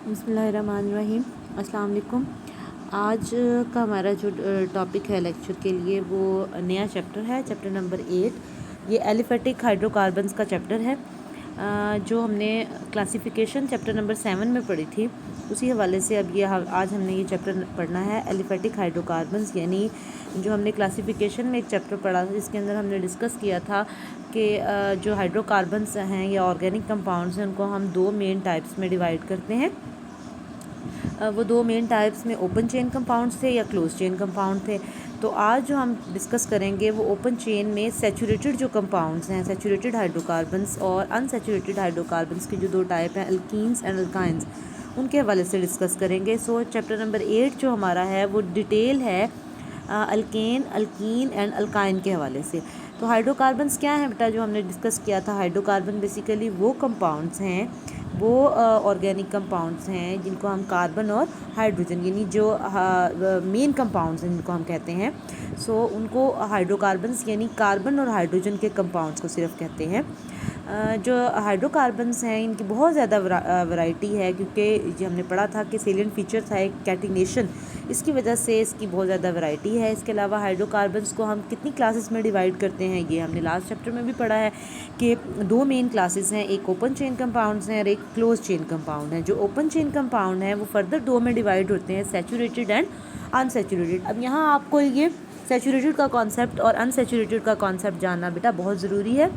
बिस्मिल्लाहिर्रहमानिर्रहीम। अस्सलाम वालेकुम। आज का हमारा जो टॉपिक है लेक्चर के लिए वो नया चैप्टर है, चैप्टर नंबर 8। ये एलिफेटिक हाइड्रोकार्बन्स का चैप्टर है जो हमने क्लासिफिकेशन चैप्टर नंबर 7 में पढ़ी थी। उसी हवाले से अब आज हमने ये चैप्टर पढ़ना है एलिफेटिक हाइड्रोकार्बन्स, यानी जो हमने क्लासिफिकेशन में एक चैप्टर पढ़ा था जिसके अंदर हमने डिस्कस किया था कि जो हाइड्रोकार्बन्स हैं या ऑर्गेनिक कंपाउंड्स हैं उनको हम दो मेन टाइप्स में डिवाइड करते हैं। वो दो मेन टाइप्स में ओपन चेन कंपाउंड्स थे या क्लोज चेन कंपाउंड थे। तो आज जो हम डिस्कस करेंगे वो ओपन चेन में सैचुरेटेड जो कंपाउंड्स हैं, सैचुरेटेड हाइड्रोकार्बन्स और अनसैचुरेटेड हाइड्रोकार्बन्स की जो दो टाइप हैं, अल्कीन्स एंड अल्काइंस, उनके हवाले से डिस्कस करेंगे। सो चैप्टर नंबर 8 जो हमारा है वो डिटेल है अल्केन, अल्कीन एंड अल्काइन के हवाले से। तो हाइड्रोकार्बन्स क्या है बेटा, जो हमने डिस्कस किया था, हाइड्रोकार्बन बेसिकली वो कंपाउंड्स हैं, वो ऑर्गेनिक कंपाउंड्स हैं जिनको हम कार्बन और हाइड्रोजन यानी जो मेन कंपाउंड्स हैं जिनको हम कहते हैं, सो उनको हाइड्रोकार्बन्स यानी कार्बन और हाइड्रोजन के कंपाउंड्स को सिर्फ कहते हैं। जो हाइड्रोकार्बन्स हैं इनकी बहुत ज़्यादा वैरायटी है, क्योंकि ये हमने पढ़ा था कि सेलिएंट फीचर था एक कैटिनेशन, इसकी वजह से इसकी बहुत ज़्यादा वैरायटी है। इसके अलावा हाइड्रोकार्बन्स को हम कितनी क्लासेस में डिवाइड करते हैं ये हमने लास्ट चैप्टर में भी पढ़ा है कि दो मेन क्लासेस हैं, एक ओपन चेन कंपाउंड्स हैं और एक क्लोज चेन कंपाउंड है। जो ओपन चेन कंपाउंड है वो फर्दर दो में डिवाइड होते हैं, सैचुरेटेड एंड अनसैचुरेटेड। अब यहाँ आपको ये सैचुरेटेड का कॉन्सेप्ट और अनसैचुरेटेड का कॉन्सेप्ट जानना बेटा बहुत ज़रूरी है।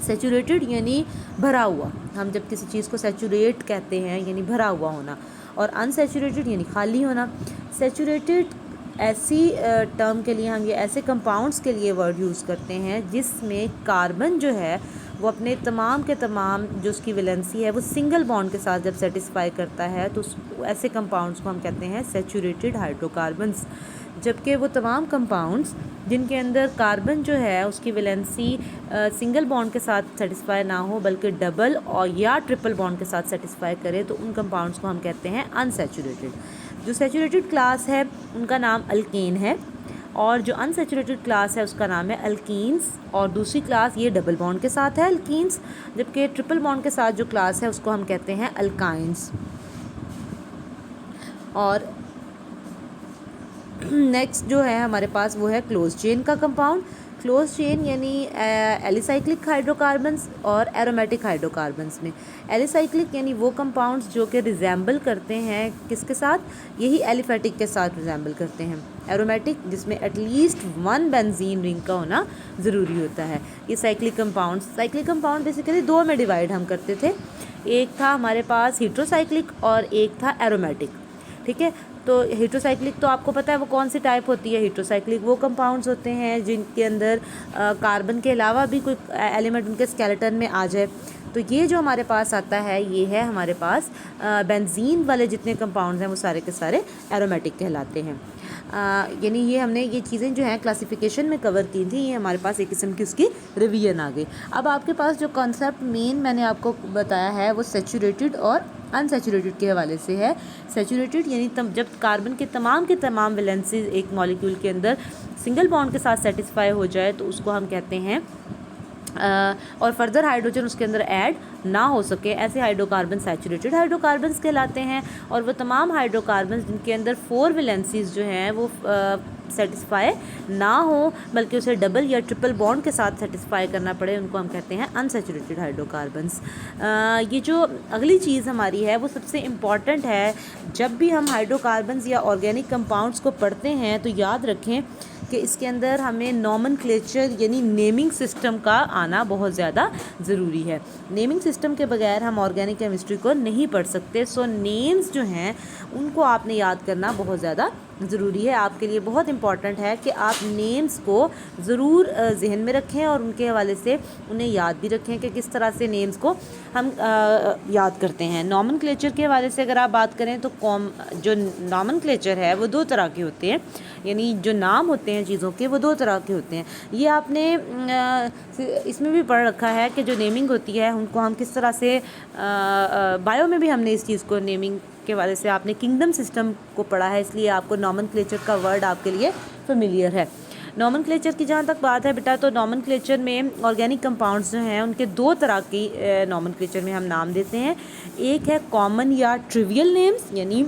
सैचुरेटेड यानी भरा हुआ, हम जब किसी चीज़ को सैचुरेट कहते हैं यानी भरा हुआ होना, और अनसैचुरेटेड यानी खाली होना। सैचुरेटेड ऐसी टर्म के लिए हम ये ऐसे कंपाउंड्स के लिए वर्ड यूज़ करते हैं जिसमें कार्बन जो है वो अपने तमाम के तमाम जो उसकी वैलेंसी है वो सिंगल बॉन्ड के साथ जब सेटिस्फाई करता है तो ऐसे कंपाउंड्स को हम कहते हैं सैचुरेटेड हाइड्रोकार्बन्स। जबकि वो तमाम कंपाउंड्स जिनके अंदर कार्बन जो है उसकी वैलेंसी सिंगल बॉन्ड के साथ सेटिस्फाई ना हो बल्कि डबल और या ट्रिपल बॉन्ड के साथ सेटिस्फाई करे तो उन कंपाउंड्स को हम कहते हैं अनसैचुरेटेड। जो सैचुरेटेड क्लास है उनका नाम अल्केन है और जो अनसैचुरेटेड क्लास है उसका नाम है अल्कीन्स, और दूसरी क्लास ये डबल बॉन्ड के साथ है अल्कीन्स, जबकि ट्रिपल बॉन्ड के साथ जो क्लास है उसको हम कहते हैं अल्काइंस। और नेक्स्ट जो है हमारे पास वो है क्लोज चेन का कंपाउंड। क्लोज चेन यानी एलिसाइक्लिक हाइड्रोकार्बन्स और एरोमेटिक हाइड्रोकार्बन्स में एलिसाइक्लिक यानी वो कंपाउंड्स जो कि रिजेंबल करते हैं किसके साथ, यही एलिफेटिक के साथ रिजेंबल करते हैं। एरोमेटिक जिसमें एटलीस्ट वन बेंजीन रिंग का होना ज़रूरी होता है। ये साइक्लिक कंपाउंड बेसिकली दो में डिवाइड हम करते थे, एक था हमारे पास हेट्रोसाइक्लिक और एक था एरोमेटिक। ठीक है, तो हेट्रोसाइक्लिक तो आपको पता है वो कौन सी टाइप होती है। हेट्रोसाइक्लिक वो कंपाउंड्स होते हैं जिनके अंदर कार्बन के अलावा भी कोई एलिमेंट उनके स्केलेटन में आ जाए। तो ये जो हमारे पास आता है ये है हमारे पास बेंजीन वाले जितने कंपाउंड्स हैं वो सारे के सारे एरोमेटिक कहलाते हैं। यानी ये हमने ये चीज़ें जो हैं क्लासिफिकेशन में कवर की थी, ये हमारे पास एक किस्म की उसकी रिवीजन आ गई। अब आपके पास जो कॉन्सेप्ट मेन मैंने आपको बताया है वो सैचुरेटेड और अनसैचुरेटेड के हवाले से है। सैचुरेटेड यानी जब कार्बन के तमाम वैलेंसीज एक मॉलिक्यूल के अंदर सिंगल बॉन्ड के साथ सेटिस्फाई हो जाए तो उसको हम कहते हैं और फर्दर हाइड्रोजन उसके अंदर ऐड ना हो सके, ऐसे हाइड्रोकार्बन सैचुरेटेड हाइड्रोकार्बन्स कहलाते हैं। और वो तमाम हाइड्रोकार्बन्स जिनके अंदर 4 वैलेंसीज जो हैं वो सेटिस्फाई ना हो बल्कि उसे डबल या ट्रिपल बॉन्ड के साथ सेटिस्फाई करना पड़े, उनको हम कहते हैं अनसैचुरेटेड हाइड्रोकार्बन्स। ये जो अगली चीज़ हमारी है वो सबसे इम्पॉर्टेंट है। जब भी हम हाइड्रोकार्बन्स या ऑर्गेनिक कंपाउंड्स को पढ़ते हैं तो याद रखें कि इसके अंदर हमें नॉमेनक्लेचर यानी नेमिंग सिस्टम का आना बहुत ज़्यादा ज़रूरी है। नेमिंग सिस्टम के बगैर हम ऑर्गेनिक केमिस्ट्री को नहीं पढ़ सकते। सो नेम्स जो हैं उनको आपने याद करना बहुत ज़्यादा ज़रूरी है, आपके लिए बहुत इंपॉर्टेंट है कि आप नेम्स को ज़रूर जहन में रखें और उनके हवाले से उन्हें याद भी रखें कि किस तरह से नेम्स को हम याद करते हैं। नॉमेनक्लेचर के हवाले से अगर आप बात करें तो जो नॉमेनक्लेचर है वो दो तरह के होते हैं, यानी जो नाम होते हैं चीज़ों के वो दो तरह के होते हैं। ये आपने इसमें भी पढ़ रखा है कि जो नेमिंग होती है उनको हम किस तरह से बायो में भी हमने इस चीज़ को नेमिंग के हवाले से आपने किंगडम सिस्टम को पढ़ा है, इसलिए आपको नॉमेनक्लेचर का वर्ड आपके लिए फेमिलियर है। नॉमेनक्लेचर की जहाँ तक बात है बेटा, तो नॉमेनक्लेचर में ऑर्गेनिक कंपाउंड्स जो हैं उनके दो तरह की नॉमेनक्लेचर में हम नाम देते हैं। एक है कॉमन या ट्रिवियल नेम्स, यानी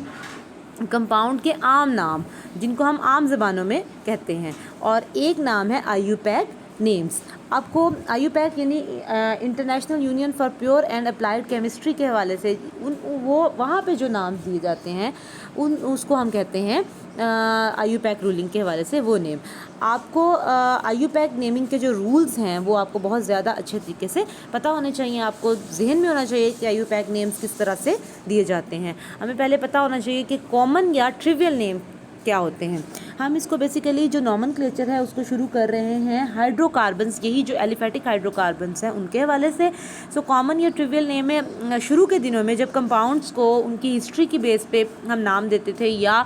कंपाउंड के आम नाम जिनको हम आम ज़बानों में कहते हैं, और एक नाम है IUPAC नेम्स। आपको IUPAC यानी international union for pure and applied chemistry के हवाले से वो वहाँ पे जो नाम दिए जाते हैं उसको हम कहते हैं IUPAC रूलिंग के हवाले से वो नेम। आपको IUPAC नेमिंग के जो रूल्स हैं वो आपको बहुत ज़्यादा अच्छे तरीके से पता होने चाहिए। आपको जहन में होना चाहिए कि IUPAC नेम्स किस तरह से दिए जाते हैं। हमें पहले पता होना चाहिए कि कॉमन या ट्रिवियल नेम क्या होते हैं। हम इसको बेसिकली जो नॉमेनक्लेचर है उसको शुरू कर रहे हैं हाइड्रोकार्बन्स, यही जो एलिफेटिक हाइड्रोकार्बन्स हैं उनके हवाले से। सो कॉमन या ट्रिवियल नेम में शुरू के दिनों में जब कंपाउंड्स को उनकी हिस्ट्री की बेस पे हम नाम देते थे, या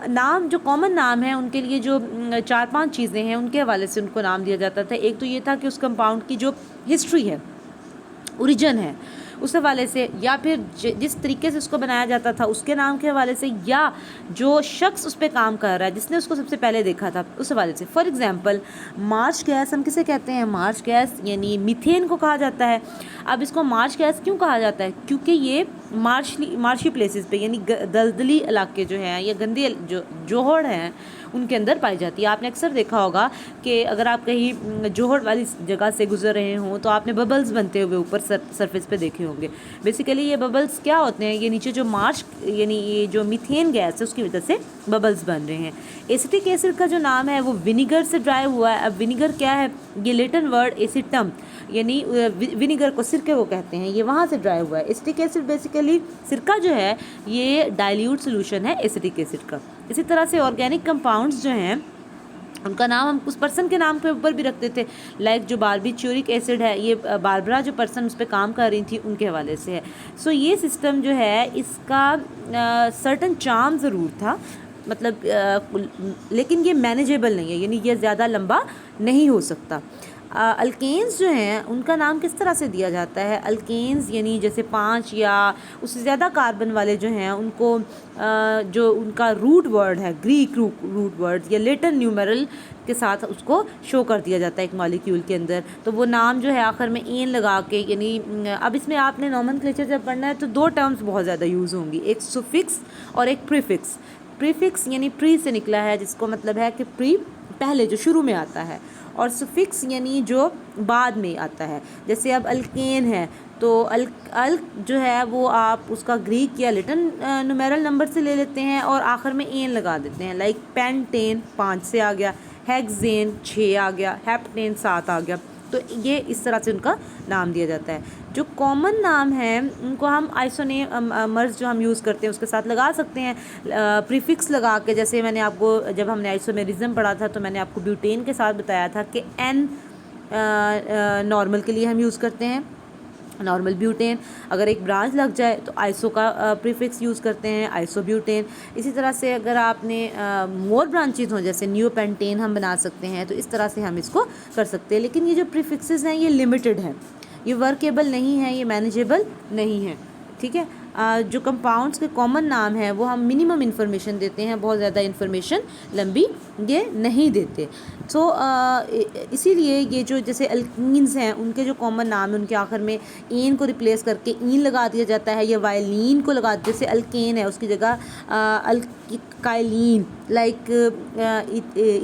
नाम जो कॉमन नाम है उनके लिए जो 4-5 चीज़ें हैं उनके हवाले से उनको नाम दिया जाता था। एक तो ये था कि उस कंपाउंड की जो हिस्ट्री है, ओरिजिन है, उस हवाले से, या फिर जिस तरीके से उसको बनाया जाता था उसके नाम के हवाले से, या जो शख्स उस पर काम कर रहा है जिसने उसको सबसे पहले देखा था उस हवाले से। फॉर एग्जांपल मार्च गैस हम किसे कहते हैं? मार्च गैस यानी मीथेन को कहा जाता है। अब इसको मार्च गैस क्यों कहा जाता है? क्योंकि ये मार्शी प्लेसेस पे यानी दलदली इलाके जो हैं या गंदे जो जोहड़ हैं उनके अंदर पाई जाती है। आपने अक्सर देखा होगा कि अगर आप कहीं जोहड़ वाली जगह से गुजर रहे हों तो आपने बबल्स बनते हुए ऊपर सरफेस पे देखे होंगे। बेसिकली ये बबल्स क्या होते हैं? ये नीचे जो मार्च यानी ये जो मीथेन गैस है उसकी वजह से बबल्स बन रहे हैं। एसिटिक एसिड का जो नाम है वो विनीगर से ड्राइव हुआ है। अब विनीगर क्या है? ये लैटिन वर्ड एसिटम यानी विनीगर को, सिरके को कहते हैं, ये वहाँ से ड्राइव हुआ है। एसिटिक एसिड बेसिकली सिरका जो है ये डाइल्यूट सोल्यूशन है एसिटिक एसिड का। इसी तरह से ऑर्गेनिक कंपाउंड्स जो हैं उनका नाम हम उस पर्सन के नाम के ऊपर भी रखते थे। लाइक जो बारबिट्यूरिक एसिड है, ये बारबरा जो पर्सन उस पर काम कर रही थी उनके हवाले से है। सो ये सिस्टम जो है इसका सर्टन चार्म ज़रूर था, मतलब लेकिन ये मैनेजेबल नहीं है, यानी ये ज़्यादा लंबा नहीं हो सकता। अल्केन्स जो हैं उनका नाम किस तरह से दिया जाता है? अल्केन्स यानी जैसे 5 या उससे ज़्यादा कार्बन वाले जो हैं उनको जो उनका रूट वर्ड है, ग्रीक रूट वर्ड या लेटिन न्यूमेरल के साथ उसको शो कर दिया जाता है एक मॉलिक्यूल के अंदर। तो वो नाम जो है आखिर में एन लगा के, यानी अब इसमें आपने नॉमेनक्लेचर जब पढ़ना है तो 2 टर्म्स बहुत ज़्यादा यूज़ होंगी, एक सुफिक्स और एक प्रीफिक्स। प्रीफिक्स यानी प्री से निकला है, जिसको मतलब है कि प्री पहले जो शुरू में आता है, और सुफिक्स यानी जो बाद में आता है। जैसे अब अल्केन है तो अल्क जो है वो आप उसका ग्रीक या लैटिन न्यूमेरल नंबर से ले लेते हैं और आखिर में एन लगा देते हैं। लाइक पेंटेन 5 से आ गया, हेक्सेन 6 आ गया, हेप्टेन 7 आ गया। तो ये इस तरह से उनका नाम दिया जाता है। जो कॉमन नाम है उनको हम आइसोनेमर्स जो हम यूज़ करते हैं उसके साथ लगा सकते हैं प्रीफिक्स लगा के। जैसे मैंने आपको जब हमने आइसोमेरिज्म पढ़ा था तो मैंने आपको ब्यूटेन के साथ बताया था कि N नॉर्मल के लिए हम यूज़ करते हैं, नॉर्मल ब्यूटेन। अगर एक ब्रांच लग जाए तो आइसो का प्रीफिक्स यूज़ करते हैं, आइसोब्यूटेन। इसी तरह से अगर आपने मोर ब्रांचेज हों जैसे न्यूपेंटेन हम बना सकते हैं, तो इस तरह से हम इसको कर सकते हैं। लेकिन ये जो प्रीफिक्सेस हैं ये लिमिटेड हैं, ये वर्केबल नहीं है, ये मैनेजेबल नहीं है। ठीक है, जो कंपाउंड्स के कॉमन नाम है वो हम मिनिमम इन्फॉर्मेशन देते हैं, बहुत ज़्यादा इन्फॉर्मेशन लंबी ये नहीं देते। सो इसीलिए ये जो जैसे अल्कीन्स हैं उनके जो कॉमन नाम है उनके आखिर में एन को रिप्लेस करके ईन लगा दिया जाता है, या वायलिन को लगा, जैसे अल्केन है उसकी जगह अल्काइलीन। लाइक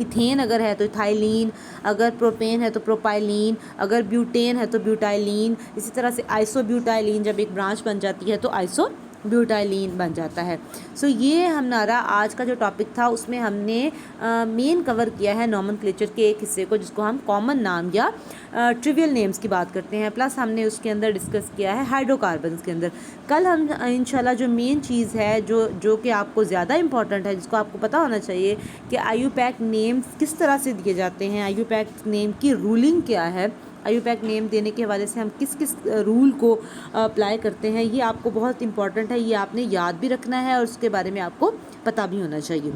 इथेन अगर है तो इथाइलीन, अगर प्रोपेन है तो प्रोपाइलीन, अगर ब्यूटेन है तो ब्यूटाइलीन। इसी तरह से आइसोब्यूटाइलीन जब एक ब्रांच बन जाती है तो आइसोब्यूटाइलीन बन जाता है। सो ये हमारा आज का जो टॉपिक था उसमें हमने मेन कवर किया है नॉमेनक्लेचर के एक हिस्से को, जिसको हम कॉमन नाम या ट्रिवियल नेम्स की बात करते हैं, प्लस हमने उसके अंदर डिस्कस किया है हाइड्रोकार्बन्स के अंदर। कल हम इंशाल्लाह जो मेन चीज़ है जो कि आपको ज़्यादा इंपॉर्टेंट है, जिसको आपको पता होना चाहिए कि IUPAC नेम्स किस तरह से दिए जाते हैं, IUPAC नेम की रूलिंग क्या है, IUPAC नेम देने के हवाले से हम किस किस रूल को अप्लाई करते हैं, ये आपको बहुत इंपॉर्टेंट है। ये आपने याद भी रखना है और उसके बारे में आपको पता भी होना चाहिए।